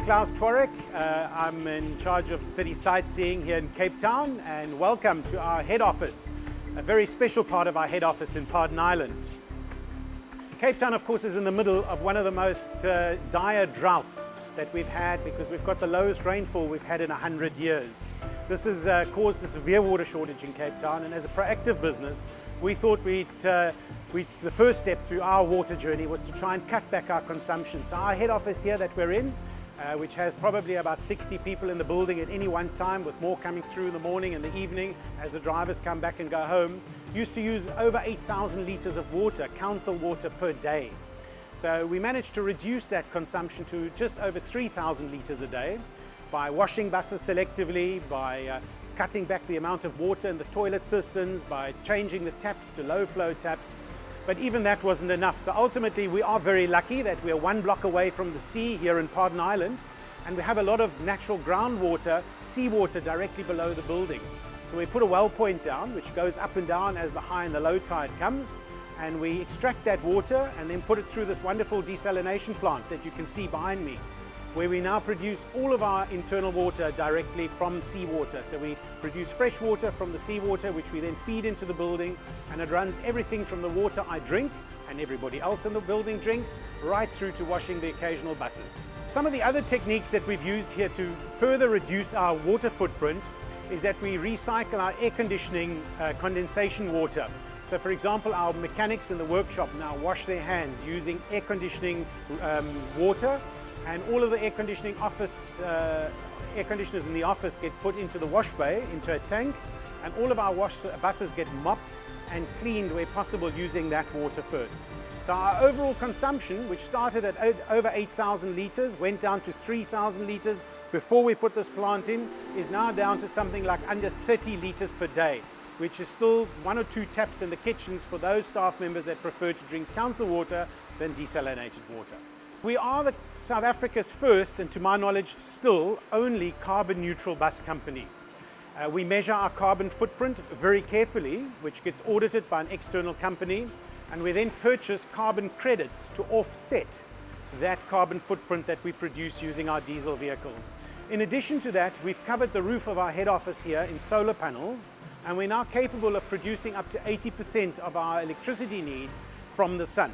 Klaus Twarek. I'm in charge of city sightseeing here in Cape Town, and welcome to our head office, a very special part of our head office in Pardon Island. Cape Town, of course, is in the middle of one of the most dire droughts that we've had, because we've got the lowest rainfall we've had in 100 years. This has caused a severe water shortage in Cape Town, and as a proactive business, we thought the first step to our water journey was to try and cut back our consumption. So our head office here that we're in, which has probably about 60 people in the building at any one time, with more coming through in the morning and the evening as the drivers come back and go home, used to use over 8,000 litres of water, council water, per day. So we managed to reduce that consumption to just over 3,000 litres a day by washing buses selectively, by cutting back the amount of water in the toilet cisterns, by changing the taps to low flow taps. But even that wasn't enough. So ultimately we are very lucky that we are one block away from the sea here in Pardon Island, and we have a lot of natural groundwater, seawater, directly below the building. So we put a well point down which goes up and down as the high and the low tide comes, and we extract that water and then put it through this wonderful desalination plant that you can see behind me, where we now produce all of our internal water directly from seawater. So we produce fresh water from the seawater, which we then feed into the building, and it runs everything from the water I drink and everybody else in the building drinks, right through to washing the occasional buses. Some of the other techniques that we've used here to further reduce our water footprint is that we recycle our air conditioning condensation water. So for example, our mechanics in the workshop now wash their hands using air conditioning water, and all of the air conditioners in the office get put into the wash bay, into a tank, and all of our buses get mopped and cleaned where possible using that water first. So our overall consumption, which started at over 8,000 litres, went down to 3,000 litres before we put this plant in, is now down to something like under 30 litres per day, which is still 1 or 2 taps in the kitchens for those staff members that prefer to drink council water than desalinated water. We are South Africa's first, and to my knowledge still, only carbon neutral bus company. We measure our carbon footprint very carefully, which gets audited by an external company, and we then purchase carbon credits to offset that carbon footprint that we produce using our diesel vehicles. In addition to that, we've covered the roof of our head office here in solar panels, and we're now capable of producing up to 80% of our electricity needs from the sun.